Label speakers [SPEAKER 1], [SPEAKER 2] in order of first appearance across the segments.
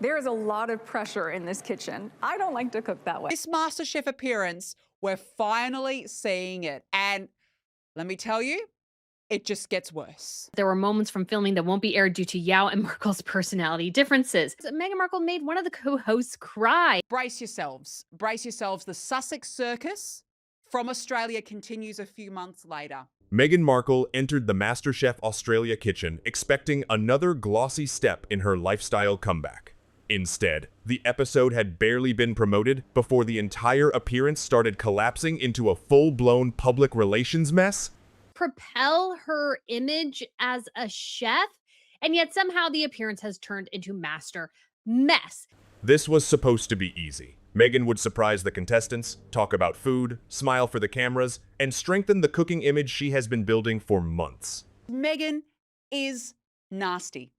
[SPEAKER 1] There is a lot of pressure in this kitchen. I don't like to cook that way.
[SPEAKER 2] This MasterChef appearance, we're finally seeing it. And let me tell you, it just gets worse.
[SPEAKER 3] There were moments from filming that won't be aired due to Yao and Markle's personality differences. Meghan Markle made one of the co-hosts cry.
[SPEAKER 2] Brace yourselves. Brace yourselves. The Sussex circus from Australia continues a few months later.
[SPEAKER 4] Meghan Markle entered the MasterChef Australia kitchen expecting another glossy step in her lifestyle comeback. Instead, the episode had barely been promoted before the entire appearance started collapsing into a full-blown public relations mess.
[SPEAKER 3] Propel her image as a chef, and yet somehow the appearance has turned into master mess.
[SPEAKER 4] This was supposed to be easy. Meghan would surprise the contestants, talk about food, smile for the cameras, and strengthen the cooking image she has been building for months.
[SPEAKER 2] Meghan is nasty.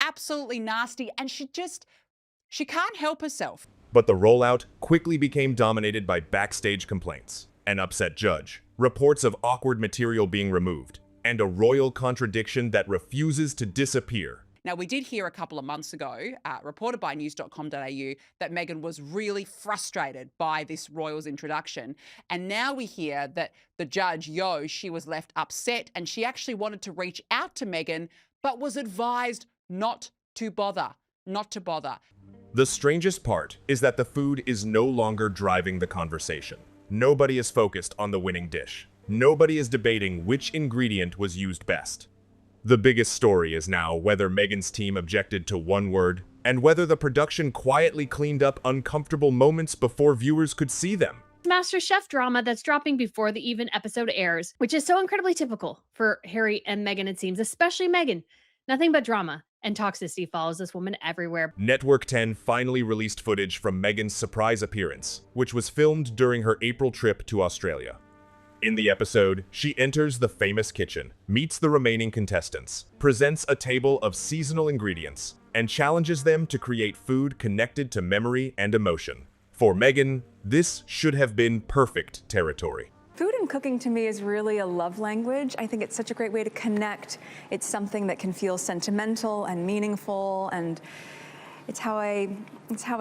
[SPEAKER 2] Absolutely nasty, and she can't help herself.
[SPEAKER 4] But the rollout quickly became dominated by backstage complaints, an upset judge, reports of awkward material being removed, and a royal contradiction that refuses to disappear.
[SPEAKER 2] Now, we did hear a couple of months ago, reported by news.com.au, that Meghan was really frustrated by this royals introduction. And now we hear that the judge, she was left upset and she actually wanted to reach out to Meghan, but was advised not to bother.
[SPEAKER 4] The strangest part is that the food is no longer driving the conversation. Nobody is focused on the winning dish. Nobody is debating which ingredient was used best. The biggest story is now whether Meghan's team objected to one word and whether the production quietly cleaned up uncomfortable moments before viewers could see them.
[SPEAKER 3] MasterChef drama that's dropping before the even episode airs, which is so incredibly typical for Harry and Meghan, it seems, especially Meghan. Nothing but drama and toxicity follows this woman everywhere.
[SPEAKER 4] Network 10 finally released footage from Meghan's surprise appearance, which was filmed during her April trip to Australia. In the episode, she enters the famous kitchen, meets the remaining contestants, presents a table of seasonal ingredients, and challenges them to create food connected to memory and emotion. For Meghan, this should have been perfect territory.
[SPEAKER 1] Food and cooking to me is really a love language. I think it's such a great way to connect. It's something that can feel sentimental and meaningful, and it's how I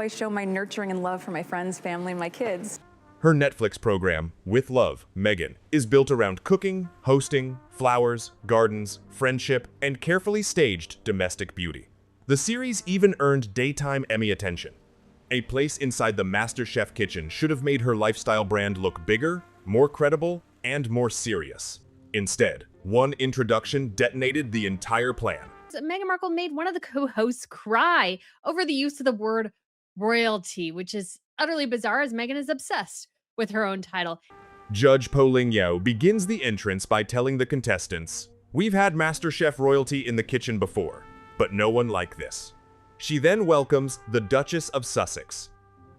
[SPEAKER 1] show my nurturing and love for my friends, family, and my kids.
[SPEAKER 4] Her Netflix program, With Love, Meghan, is built around cooking, hosting, flowers, gardens, friendship, and carefully staged domestic beauty. The series even earned daytime Emmy attention. A place inside the MasterChef kitchen should have made her lifestyle brand look bigger, more credible, and more serious. Instead, one introduction detonated the entire plan.
[SPEAKER 3] Meghan Markle made one of the co-hosts cry over the use of the word royalty, which is utterly bizarre as Meghan is obsessed with her own title.
[SPEAKER 4] Judge Po Ling Yao begins the entrance by telling the contestants, "We've had MasterChef royalty in the kitchen before, but no one like this." She then welcomes the Duchess of Sussex,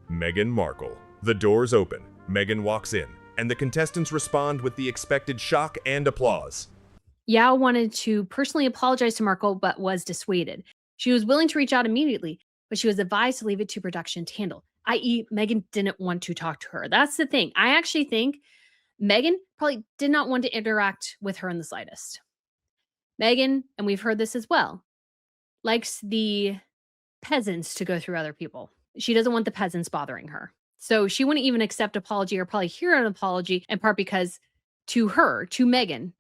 [SPEAKER 4] Meghan Markle. The doors open, Meghan walks in, and the contestants respond with the expected shock and applause.
[SPEAKER 3] Yao wanted to personally apologize to Markle, but was dissuaded. She was willing to reach out immediately, but she was advised to leave it to production to handle, i.e. Meghan didn't want to talk to her. That's the thing. I actually think Meghan probably did not want to interact with her in the slightest. Meghan, and we've heard this as well, likes the peasants to go through other people. She doesn't want the peasants bothering her. So she wouldn't even accept apology or probably hear an apology, in part because to her, to Meghan,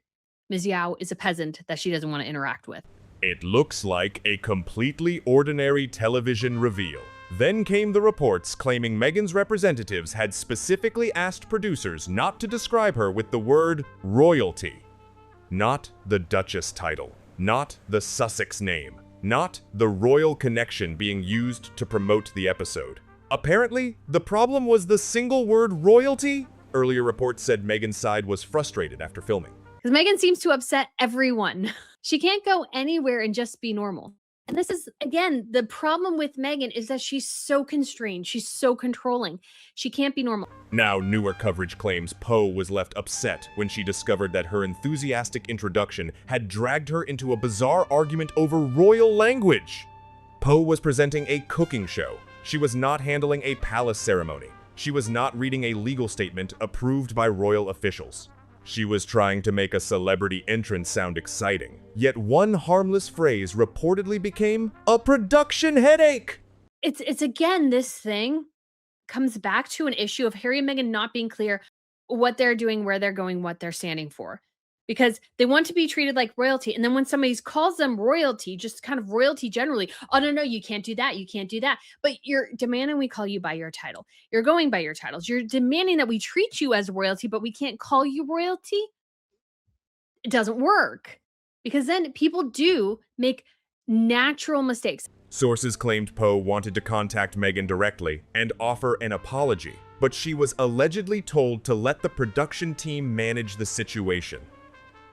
[SPEAKER 3] Ms. Yao is a peasant that she doesn't want to interact with.
[SPEAKER 4] It looks like a completely ordinary television reveal. Then came the reports claiming Meghan's representatives had specifically asked producers not to describe her with the word royalty. Not the Duchess title, not the Sussex name, not the royal connection being used to promote the episode. Apparently, the problem was the single word royalty. Earlier reports said Meghan's side was frustrated after filming.
[SPEAKER 3] Because Meghan seems to upset everyone. She can't go anywhere and just be normal. And this is, again, the problem with Meghan is that she's so constrained. She's so controlling. She can't be normal.
[SPEAKER 4] Now, newer coverage claims Po was left upset when she discovered that her enthusiastic introduction had dragged her into a bizarre argument over royal language. Po was presenting a cooking show. She was not handling a palace ceremony. She was not reading a legal statement approved by royal officials. She was trying to make a celebrity entrance sound exciting. Yet one harmless phrase reportedly became a production headache.
[SPEAKER 3] it's again, this thing comes back to an issue of Harry and Meghan not being clear what they're doing, where they're going, what they're standing for. Because they want to be treated like royalty. And then when somebody calls them royalty, just kind of royalty generally, oh, no, no, you can't do that. You can't do that. But you're demanding we call you by your title. You're going by your titles. You're demanding that we treat you as royalty, but we can't call you royalty. It doesn't work because then people do make natural mistakes.
[SPEAKER 4] Sources claimed Poe wanted to contact Meghan directly and offer an apology, but she was allegedly told to let the production team manage the situation.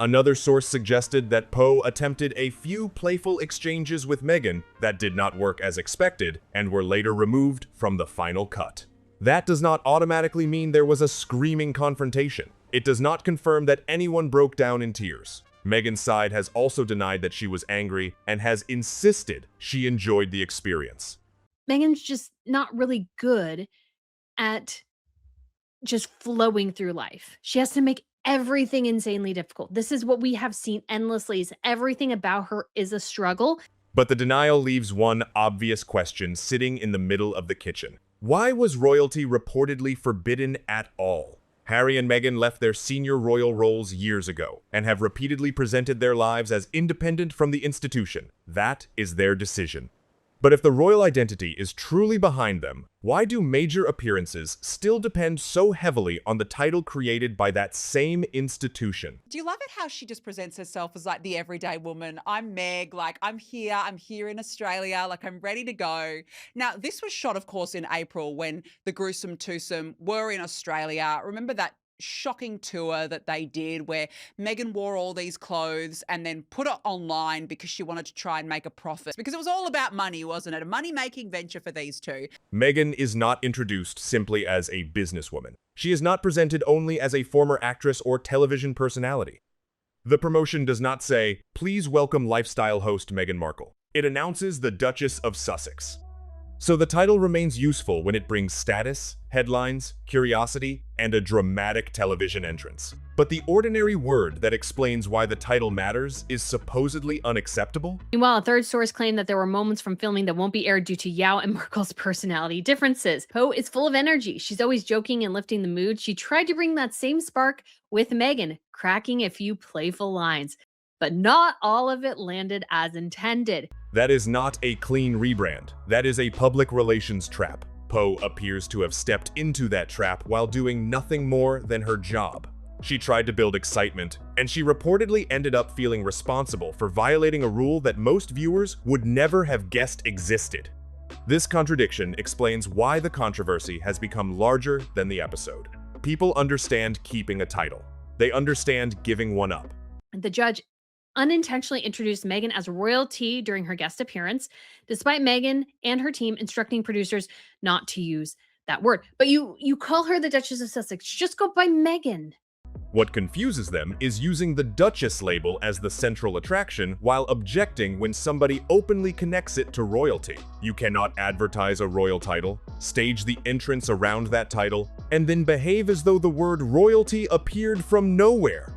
[SPEAKER 4] Another source suggested that Poe attempted a few playful exchanges with Meghan that did not work as expected and were later removed from the final cut. That does not automatically mean there was a screaming confrontation. It does not confirm that anyone broke down in tears. Meghan's side has also denied that she was angry and has insisted she enjoyed the experience.
[SPEAKER 3] Meghan's just not really good at just flowing through life. She has to make everything insanely difficult. This is what we have seen endlessly. Everything about her is a struggle.
[SPEAKER 4] But the denial leaves one obvious question sitting in the middle of the kitchen. Why was royalty reportedly forbidden at all? Harry and Meghan left their senior royal roles years ago and have repeatedly presented their lives as independent from the institution. That is their decision. But if the royal identity is truly behind them, why do major appearances still depend so heavily on the title created by that same institution?
[SPEAKER 2] Do you love it how she just presents herself as like the everyday woman? I'm Meg, like I'm here in Australia, like I'm ready to go. Now, this was shot, of course, in April when the gruesome twosome were in Australia. Remember that shocking tour that they did where Meghan wore all these clothes and then put it online because she wanted to try and make a profit, because it was all about money, wasn't it? A money-making venture for these two.
[SPEAKER 4] Meghan is not introduced simply as a businesswoman. She is not presented only as a former actress or television personality. The promotion does not say, "Please welcome lifestyle host Meghan Markle." It announces the Duchess of Sussex. So the title remains useful when it brings status, headlines, curiosity, and a dramatic television entrance. But the ordinary word that explains why the title matters is supposedly unacceptable?
[SPEAKER 3] Meanwhile, a third source claimed that there were moments from filming that won't be aired due to Yao and Markle's personality differences. Poe is full of energy. She's always joking and lifting the mood. She tried to bring that same spark with Meghan, cracking a few playful lines. But not all of it landed as intended.
[SPEAKER 4] That is not a clean rebrand. That is a public relations trap. Poe appears to have stepped into that trap while doing nothing more than her job. She tried to build excitement, and she reportedly ended up feeling responsible for violating a rule that most viewers would never have guessed existed. This contradiction explains why the controversy has become larger than the episode. People understand keeping a title. They understand giving one up.
[SPEAKER 3] The judge unintentionally introduced Meghan as royalty during her guest appearance, despite Meghan and her team instructing producers not to use that word. But you call her the Duchess of Sussex. Just go by Meghan.
[SPEAKER 4] What confuses them is using the Duchess label as the central attraction while objecting when somebody openly connects it to royalty. You cannot advertise a royal title, stage the entrance around that title, and then behave as though the word royalty appeared from nowhere.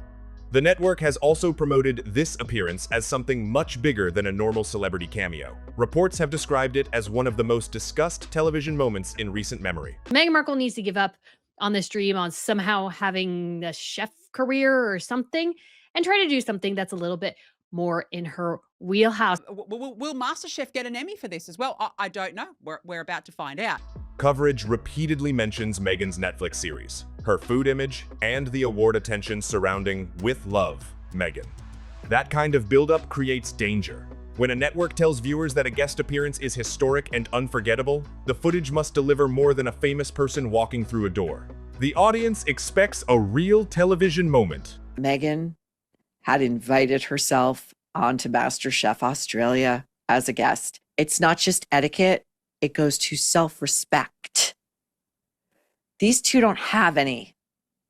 [SPEAKER 4] The network has also promoted this appearance as something much bigger than a normal celebrity cameo. Reports have described it as one of the most discussed television moments in recent memory.
[SPEAKER 3] Meghan Markle needs to give up on this dream on somehow having a chef career or something and try to do something that's a little bit more in her wheelhouse.
[SPEAKER 2] Will MasterChef get an Emmy for this as well? I don't know. We're about to find out.
[SPEAKER 4] Coverage repeatedly mentions Meghan's Netflix series, her food image, and the award attention surrounding With Love, Meghan. That kind of buildup creates danger. When a network tells viewers that a guest appearance is historic and unforgettable, the footage must deliver more than a famous person walking through a door. The audience expects a real television moment.
[SPEAKER 5] Meghan had invited herself onto MasterChef Australia as a guest. It's not just etiquette, it goes to self-respect. These two don't have any.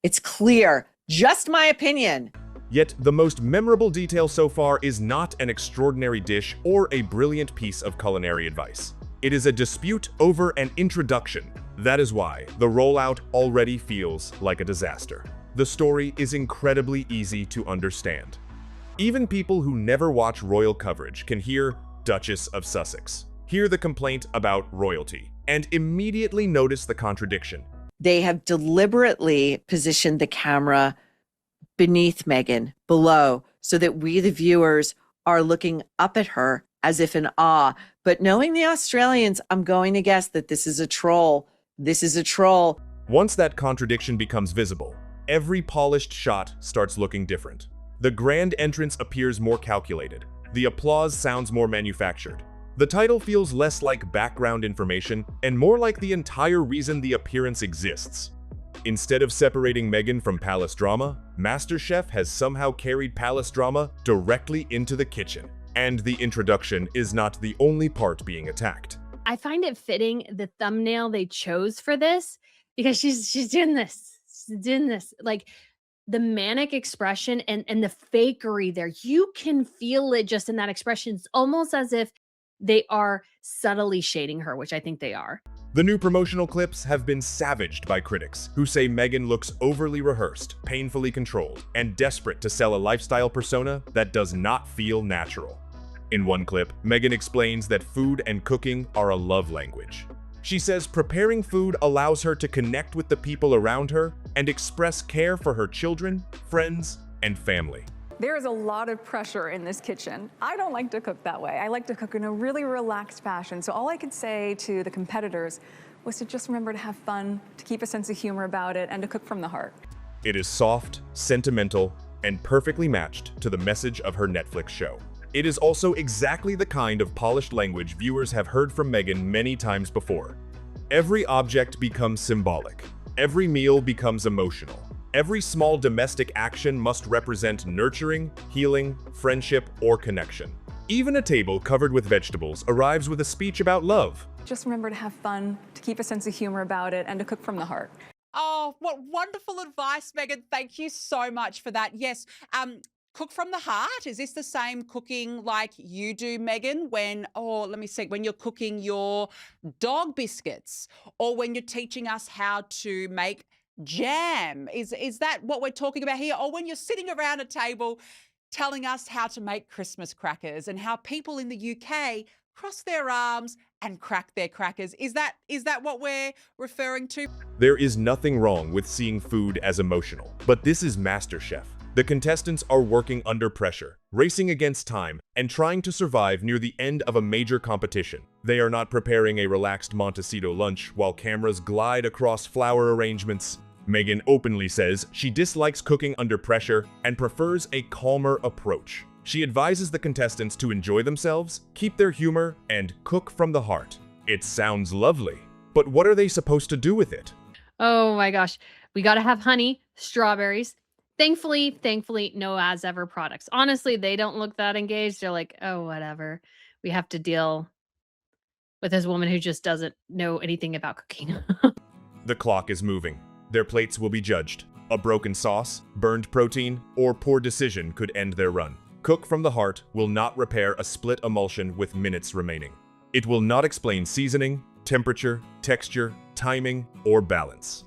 [SPEAKER 5] It's clear. Just my opinion.
[SPEAKER 4] Yet the most memorable detail so far is not an extraordinary dish or a brilliant piece of culinary advice. It is a dispute over an introduction. That is why the rollout already feels like a disaster. The story is incredibly easy to understand. Even people who never watch royal coverage can hear Duchess of Sussex. Hear the complaint about royalty and immediately notice the contradiction.
[SPEAKER 5] They have deliberately positioned the camera beneath Meghan, below, so that we, the viewers, are looking up at her as if in awe. But knowing the Australians, I'm going to guess that this is a troll. This is a troll.
[SPEAKER 4] Once that contradiction becomes visible, every polished shot starts looking different. The grand entrance appears more calculated. The applause sounds more manufactured. The title feels less like background information and more like the entire reason the appearance exists. Instead of separating Meghan from palace drama, MasterChef has somehow carried palace drama directly into the kitchen. And the introduction is not the only part being attacked.
[SPEAKER 3] I find it fitting the thumbnail they chose for this because she's doing this. She's doing this. Like the manic expression and the fakery there. You can feel it just in that expression. It's almost as if they are subtly shading her, which I think they are.
[SPEAKER 4] The new promotional clips have been savaged by critics who say Meghan looks overly rehearsed, painfully controlled, and desperate to sell a lifestyle persona that does not feel natural. In one clip, Meghan explains that food and cooking are a love language. She says preparing food allows her to connect with the people around her and express care for her children, friends, and family.
[SPEAKER 1] There is a lot of pressure in this kitchen. I don't like to cook that way. I like to cook in a really relaxed fashion. So all I could say to the competitors was to just remember to have fun, to keep a sense of humor about it, and to cook from the heart.
[SPEAKER 4] It is soft, sentimental, and perfectly matched to the message of her Netflix show. It is also exactly the kind of polished language viewers have heard from Meghan many times before. Every object becomes symbolic. Every meal becomes emotional. Every small domestic action must represent nurturing, healing, friendship, or connection. Even a table covered with vegetables arrives with a speech about love.
[SPEAKER 1] Just remember to have fun, to keep a sense of humor about it, and to cook from the heart.
[SPEAKER 2] Oh, what wonderful advice, Meghan. Thank you so much for that. Yes, cook from the heart. Is this the same cooking like you do, Meghan, when, when you're cooking your dog biscuits or when you're teaching us how to make jam? Is that what we're talking about here? Or when you're sitting around a table telling us how to make Christmas crackers and how people in the UK cross their arms and crack their crackers? Is that what we're referring to?
[SPEAKER 4] There is nothing wrong with seeing food as emotional, but this is MasterChef. The contestants are working under pressure, racing against time, and trying to survive near the end of a major competition. They are not preparing a relaxed Montecito lunch while cameras glide across flower arrangements. Meghan openly says she dislikes cooking under pressure and prefers a calmer approach. She advises the contestants to enjoy themselves, keep their humor, and cook from the heart. It sounds lovely, but what are they supposed to do with it?
[SPEAKER 3] Oh my gosh. We got to have honey, strawberries. Thankfully, no as ever products. Honestly, they don't look that engaged. They're like, oh, whatever. We have to deal with this woman who just doesn't know anything about cooking.
[SPEAKER 4] The clock is moving. Their plates will be judged. A broken sauce, burned protein, or poor decision could end their run. Cook from the heart will not repair a split emulsion with minutes remaining. It will not explain seasoning, temperature, texture, timing, or balance.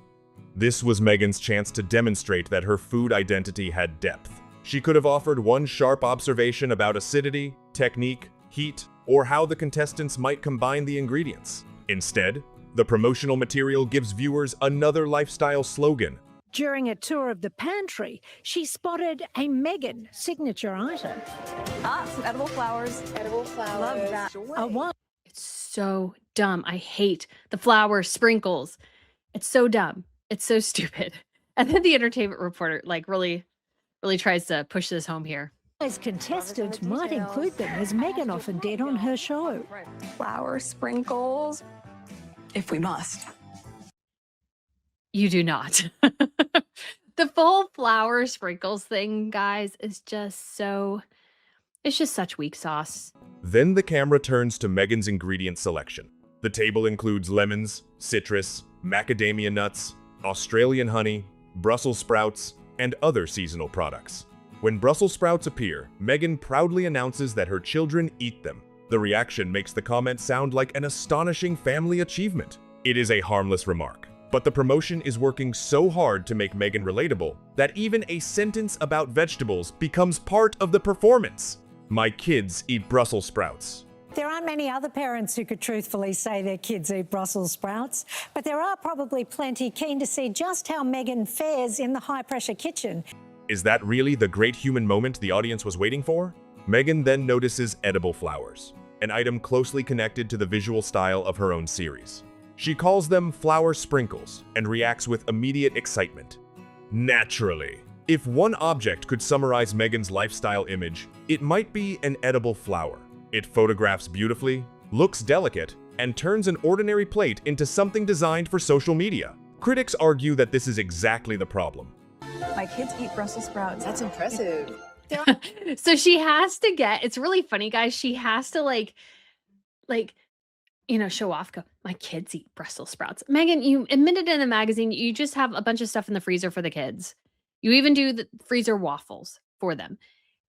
[SPEAKER 4] This was Meghan's chance to demonstrate that her food identity had depth. She could have offered one sharp observation about acidity, technique, heat, or how the contestants might combine the ingredients. Instead, the promotional material gives viewers another lifestyle slogan.
[SPEAKER 6] During a tour of the pantry, she spotted a Meghan signature item.
[SPEAKER 1] Some edible flowers. Edible flowers. Love that.
[SPEAKER 6] A wine.
[SPEAKER 3] It's so dumb. I hate the flower sprinkles. It's so dumb. It's so stupid. And then the entertainment reporter really tries to push this home here.
[SPEAKER 6] As contestant might include them, as Meghan often did on her show.
[SPEAKER 1] Flower sprinkles, if we must.
[SPEAKER 3] You do not. The full flower sprinkles thing, guys, is just so... It's just such weak sauce.
[SPEAKER 4] Then the camera turns to Meghan's ingredient selection. The table includes lemons, citrus, macadamia nuts, Australian honey, Brussels sprouts, and other seasonal products. When Brussels sprouts appear, Meghan proudly announces that her children eat them. The reaction makes the comment sound like an astonishing family achievement. It is a harmless remark, but the promotion is working so hard to make Meghan relatable that even a sentence about vegetables becomes part of the performance. My kids eat Brussels sprouts.
[SPEAKER 6] there aren't many other parents who could truthfully say their kids eat Brussels sprouts, but there are probably plenty keen to see just how Meghan fares in the high-pressure kitchen.
[SPEAKER 4] Is that really the great human moment the audience was waiting for? Meghan then notices edible flowers, an item closely connected to the visual style of her own series. She calls them flower sprinkles and reacts with immediate excitement. Naturally, if one object could summarize Meghan's lifestyle image, it might be an edible flower. It photographs beautifully, looks delicate, and turns an ordinary plate into something designed for social media. Critics argue that this is exactly the problem.
[SPEAKER 1] My kids eat Brussels sprouts. That's impressive.
[SPEAKER 3] So she has to get, it's really funny, guys. She has to show off, go, my kids eat Brussels sprouts. Meghan, you admitted in the magazine, you just have a bunch of stuff in the freezer for the kids. You even do the freezer waffles for them.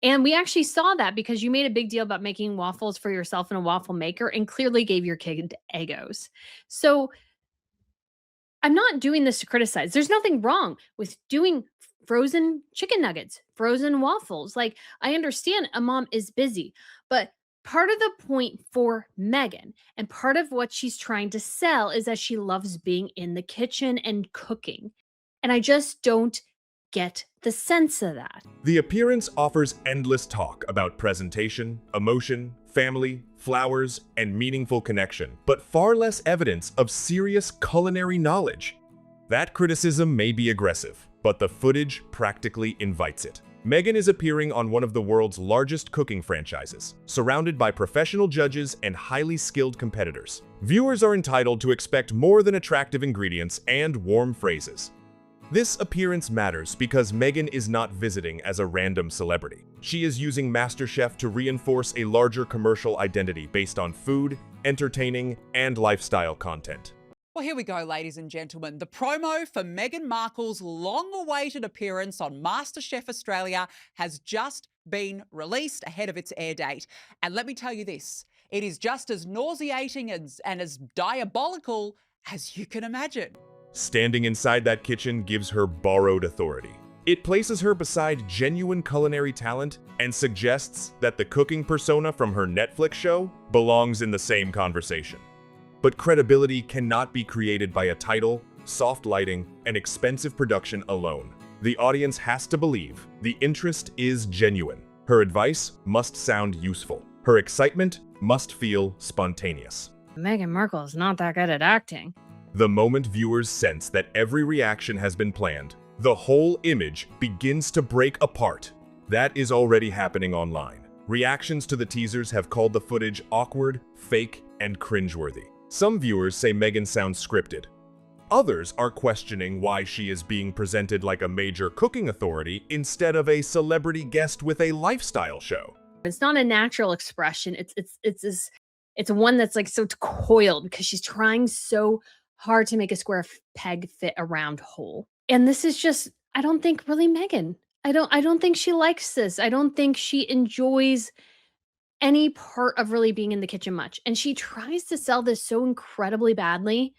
[SPEAKER 3] And we actually saw that because you made a big deal about making waffles for yourself in a waffle maker and clearly gave your kid Eggos. So I'm not doing this to criticize. There's nothing wrong with doing frozen chicken nuggets, frozen waffles. Like, I understand a mom is busy, but part of the point for Meghan and part of what she's trying to sell is that she loves being in the kitchen and cooking. And I just don't get the sense of that.
[SPEAKER 4] The appearance offers endless talk about presentation, emotion, family, flowers, and meaningful connection, but far less evidence of serious culinary knowledge. That criticism may be aggressive, but the footage practically invites it. Meghan is appearing on one of the world's largest cooking franchises, surrounded by professional judges and highly skilled competitors. Viewers are entitled to expect more than attractive ingredients and warm phrases. This appearance matters because Meghan is not visiting as a random celebrity. She is using MasterChef to reinforce a larger commercial identity based on food, entertaining, and lifestyle content.
[SPEAKER 2] Well, here we go, ladies and gentlemen. The promo for Meghan Markle's long-awaited appearance on MasterChef Australia has just been released ahead of its air date. And let me tell you this, it is just as nauseating and as diabolical as you can imagine.
[SPEAKER 4] Standing inside that kitchen gives her borrowed authority. It places her beside genuine culinary talent and suggests that the cooking persona from her Netflix show belongs in the same conversation. But credibility cannot be created by a title, soft lighting, and expensive production alone. The audience has to believe the interest is genuine. Her advice must sound useful. Her excitement must feel spontaneous.
[SPEAKER 3] Meghan Markle is not that good at acting.
[SPEAKER 4] The moment viewers sense that every reaction has been planned, the whole image begins to break apart. That is already happening online. Reactions to the teasers have called the footage awkward, fake, and cringeworthy. Some viewers say Meghan sounds scripted. Others are questioning why she is being presented like a major cooking authority instead of a celebrity guest with a lifestyle show.
[SPEAKER 3] It's not a natural expression. It's one that's like so coiled because she's trying so hard to make a square peg fit a round hole. And this is just, I don't think really Meghan. I don't think she likes this. I don't think she enjoys any part of really being in the kitchen much. And she tries to sell this so incredibly badly,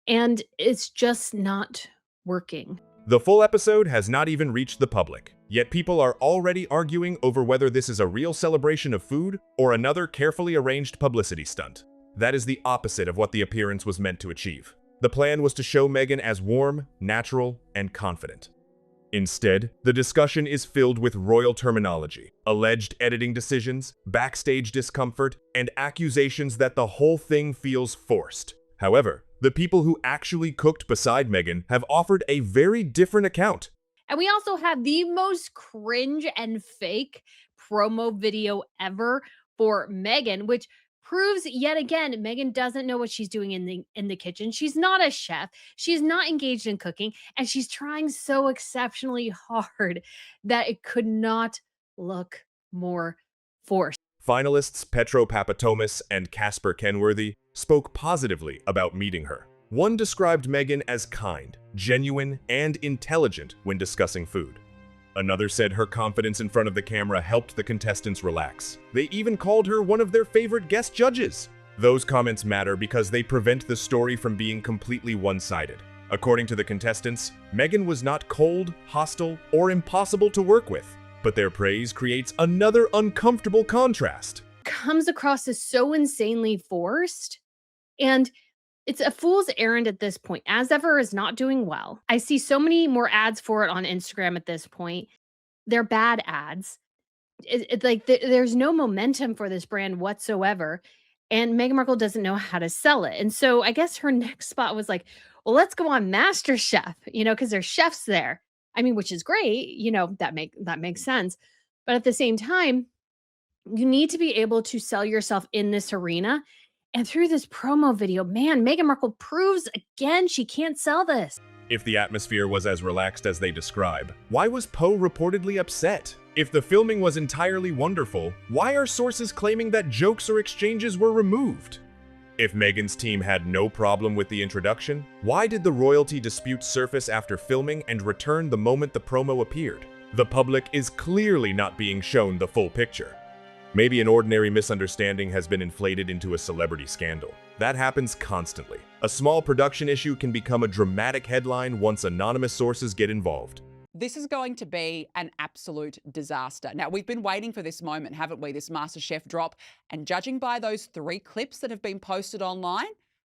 [SPEAKER 3] and it's just not working.
[SPEAKER 4] The full episode has not even reached the public, yet people are already arguing over whether this is a real celebration of food or another carefully arranged publicity stunt. That is the opposite of what the appearance was meant to achieve. The plan was to show Meghan as warm, natural, and confident. Instead, the discussion is filled with royal terminology, alleged editing decisions, backstage discomfort, and accusations that the whole thing feels forced. However, the people who actually cooked beside Meghan have offered a very different account.
[SPEAKER 3] And we also have the most cringe and fake promo video ever for Meghan, which proves yet again Meghan doesn't know what she's doing in the kitchen. She's not a chef. She's not engaged in cooking, and she's trying so exceptionally hard that it could not look more forced.
[SPEAKER 4] Finalists Petro Papatomis and Casper Kenworthy spoke positively about meeting her. One described Meghan as kind, genuine, and intelligent when discussing food. Another said her confidence in front of the camera helped the contestants relax. They even called her one of their favorite guest judges. Those comments matter because they prevent the story from being completely one-sided. According to the contestants, Meghan was not cold, hostile, or impossible to work with. But their praise creates another uncomfortable contrast.
[SPEAKER 3] comes across as so insanely forced. And it's a fool's errand at this point. As Ever is not doing well. I see so many more ads for it on Instagram at this point. They're bad ads. It's like there's no momentum for this brand whatsoever. And Meghan Markle doesn't know how to sell it. And so I guess her next spot was like, well, let's go on MasterChef, because there's chefs there. I mean, which is great, that makes sense. But at the same time, you need to be able to sell yourself in this arena. And through this promo video, man, Meghan Markle proves again she can't sell this.
[SPEAKER 4] If the atmosphere was as relaxed as they describe, why was Poe reportedly upset? If the filming was entirely wonderful, why are sources claiming that jokes or exchanges were removed? If Meghan's team had no problem with the introduction, why did the royalty dispute surface after filming and return the moment the promo appeared? The public is clearly not being shown the full picture. Maybe an ordinary misunderstanding has been inflated into a celebrity scandal. That happens constantly. A small production issue can become a dramatic headline once anonymous sources get involved.
[SPEAKER 2] This is going to be an absolute disaster. Now, we've been waiting for this moment, haven't we? This MasterChef drop. And judging by those 3 clips that have been posted online,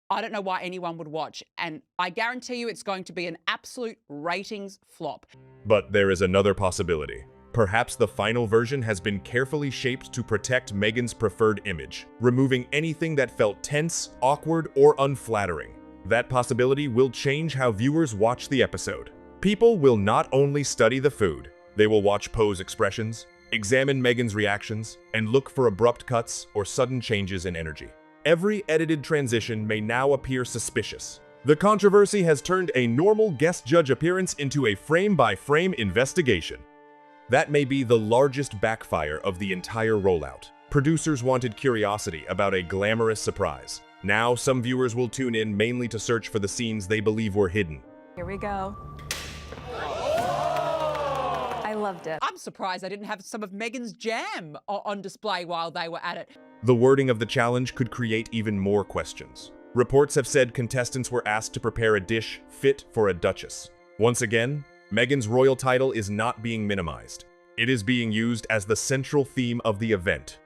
[SPEAKER 2] I don't know why anyone would watch. And I guarantee you it's going to be an absolute ratings flop.
[SPEAKER 4] But there is another possibility. Perhaps the final version has been carefully shaped to protect Meghan's preferred image, removing anything that felt tense, awkward, or unflattering. That possibility will change how viewers watch the episode. People will not only study the food, they will watch Poe's expressions, examine Meghan's reactions, and look for abrupt cuts or sudden changes in energy. Every edited transition may now appear suspicious. The controversy has turned a normal guest judge appearance into a frame-by-frame investigation. That may be the largest backfire of the entire rollout. Producers wanted curiosity about a glamorous surprise. Now, some viewers will tune in mainly to search for the scenes they believe were hidden.
[SPEAKER 1] Here we go. I loved it.
[SPEAKER 2] I'm surprised I didn't have some of Meghan's jam on display while they were at it.
[SPEAKER 4] The wording of the challenge could create even more questions. Reports have said contestants were asked to prepare a dish fit for a duchess. Once again, Meghan's royal title is not being minimized. It is being used as the central theme of the event.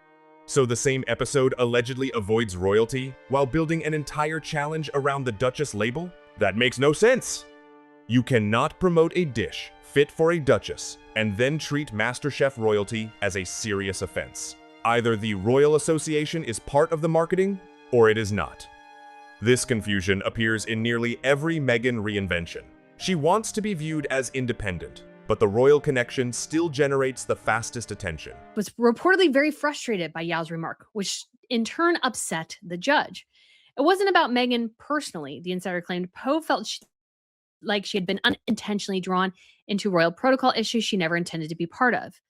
[SPEAKER 4] So the same episode allegedly avoids royalty while building an entire challenge around the Duchess label? That makes no sense! You cannot promote a dish fit for a duchess and then treat MasterChef royalty as a serious offense. Either the Royal Association is part of the marketing, or it is not. This confusion appears in nearly every Meghan reinvention. She wants to be viewed as independent, but the royal connection still generates the fastest attention.
[SPEAKER 3] Was reportedly very frustrated by Yao's remark, which in turn upset the judge. It wasn't about Meghan personally, the insider claimed. Poe felt like she had been unintentionally drawn into royal protocol issues she never intended to be part of.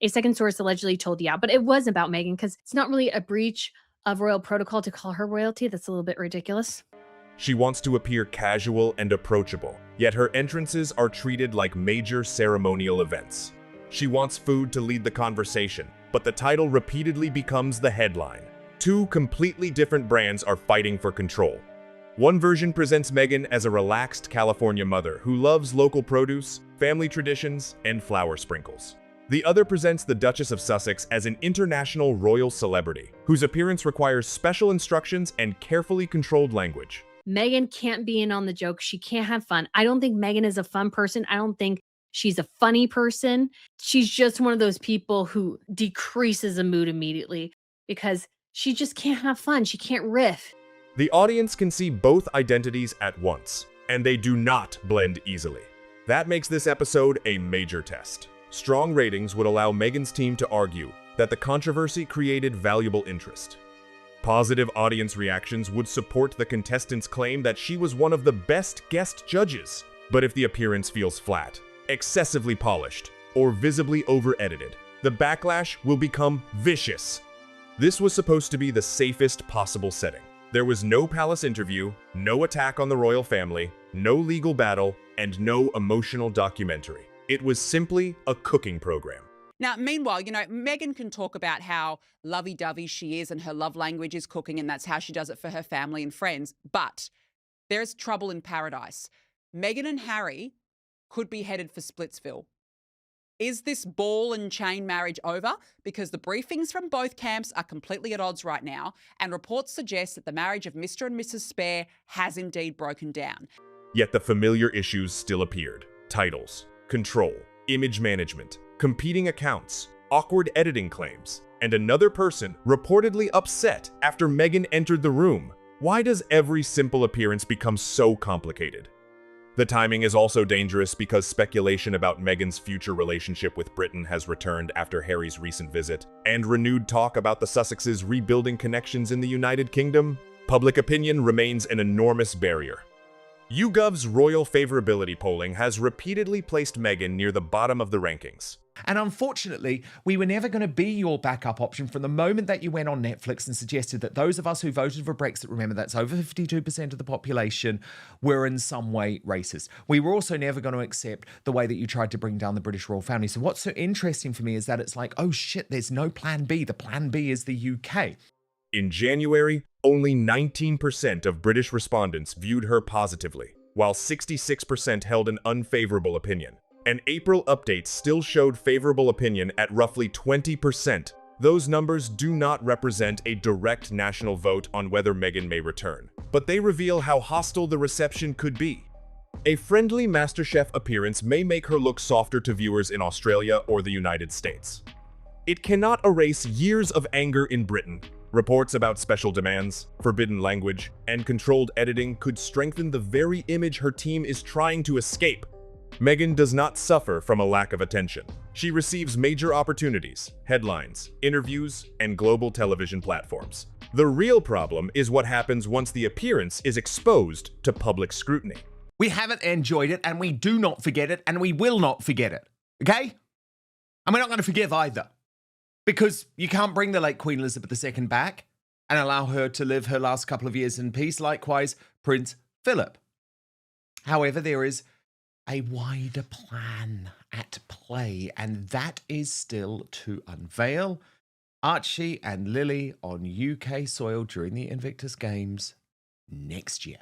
[SPEAKER 3] A second source allegedly told Yao, but it was about Meghan because it's not really a breach of royal protocol to call her royalty. That's a little bit ridiculous.
[SPEAKER 4] She wants to appear casual and approachable, yet her entrances are treated like major ceremonial events. She wants food to lead the conversation, but the title repeatedly becomes the headline. 2 completely different brands are fighting for control. One version presents Meghan as a relaxed California mother who loves local produce, family traditions, and flower sprinkles. The other presents the Duchess of Sussex as an international royal celebrity, whose appearance requires special instructions and carefully controlled language.
[SPEAKER 3] Meghan can't be in on the joke. She can't have fun. I don't think Meghan is a fun person. I don't think she's a funny person. She's just one of those people who decreases a mood immediately because she just can't have fun. She can't riff.
[SPEAKER 4] The audience can see both identities at once, and they do not blend easily. That makes this episode a major test. Strong ratings would allow Meghan's team to argue that the controversy created valuable interest. Positive audience reactions would support the contestant's claim that she was one of the best guest judges. But if the appearance feels flat, excessively polished, or visibly over-edited, the backlash will become vicious. This was supposed to be the safest possible setting. There was no palace interview, no attack on the royal family, no legal battle, and no emotional documentary. It was simply a cooking program.
[SPEAKER 2] Now, meanwhile, Meghan can talk about how lovey-dovey she is and her love language is cooking and that's how she does it for her family and friends. But there's trouble in paradise. Meghan and Harry could be headed for Splitsville. Is this ball and chain marriage over? Because the briefings from both camps are completely at odds right now, and reports suggest that the marriage of Mr. and Mrs. Spare has indeed broken down.
[SPEAKER 4] Yet the familiar issues still appeared. Titles, control, image management, competing accounts, awkward editing claims, and another person reportedly upset after Meghan entered the room. Why does every simple appearance become so complicated? The timing is also dangerous because speculation about Meghan's future relationship with Britain has returned after Harry's recent visit, and renewed talk about the Sussexes rebuilding connections in the United Kingdom. Public opinion remains an enormous barrier. YouGov's royal favorability polling has repeatedly placed Meghan near the bottom of the rankings.
[SPEAKER 7] And unfortunately, we were never going to be your backup option from the moment that you went on Netflix and suggested that those of us who voted for Brexit, remember that's over 52% of the population, were in some way racist. We were also never going to accept the way that you tried to bring down the British royal family. So what's so interesting for me is that it's like, oh shit, there's no plan B. The plan B is the UK.
[SPEAKER 4] In January, only 19% of British respondents viewed her positively, while 66% held an unfavorable opinion. And April updates still showed favorable opinion at roughly 20%. Those numbers do not represent a direct national vote on whether Meghan may return, but they reveal how hostile the reception could be. A friendly MasterChef appearance may make her look softer to viewers in Australia or the United States. It cannot erase years of anger in Britain. Reports about special demands, forbidden language, and controlled editing could strengthen the very image her team is trying to escape. Meghan does not suffer from a lack of attention. She receives major opportunities, headlines, interviews, and global television platforms. The real problem is what happens once the appearance is exposed to public scrutiny.
[SPEAKER 7] We haven't enjoyed it, and we do not forget it, and we will not forget it. Okay? And we're not going to forgive either. Because you can't bring the late Queen Elizabeth II back and allow her to live her last couple of years in peace. Likewise, Prince Philip. However, there is a wider plan at play, and that is still to unveil. Archie and Lily on UK soil during the Invictus Games next year.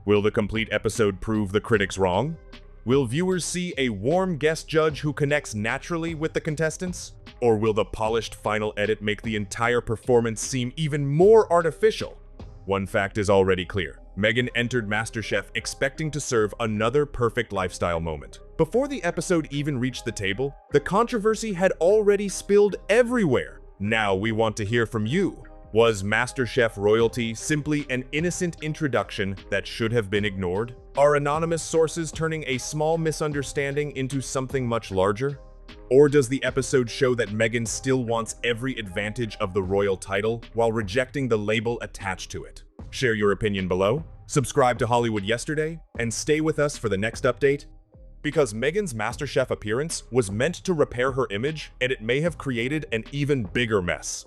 [SPEAKER 4] Will the complete episode prove the critics wrong? Will viewers see a warm guest judge who connects naturally with the contestants? Or will the polished final edit make the entire performance seem even more artificial? One fact is already clear. Meghan entered MasterChef expecting to serve another perfect lifestyle moment. Before the episode even reached the table, the controversy had already spilled everywhere. Now we want to hear from you. Was MasterChef royalty simply an innocent introduction that should have been ignored? Are anonymous sources turning a small misunderstanding into something much larger? Or does the episode show that Meghan still wants every advantage of the royal title while rejecting the label attached to it? Share your opinion below, subscribe to Hollywood Yesterday, and stay with us for the next update. Because Meghan's MasterChef appearance was meant to repair her image, and it may have created an even bigger mess.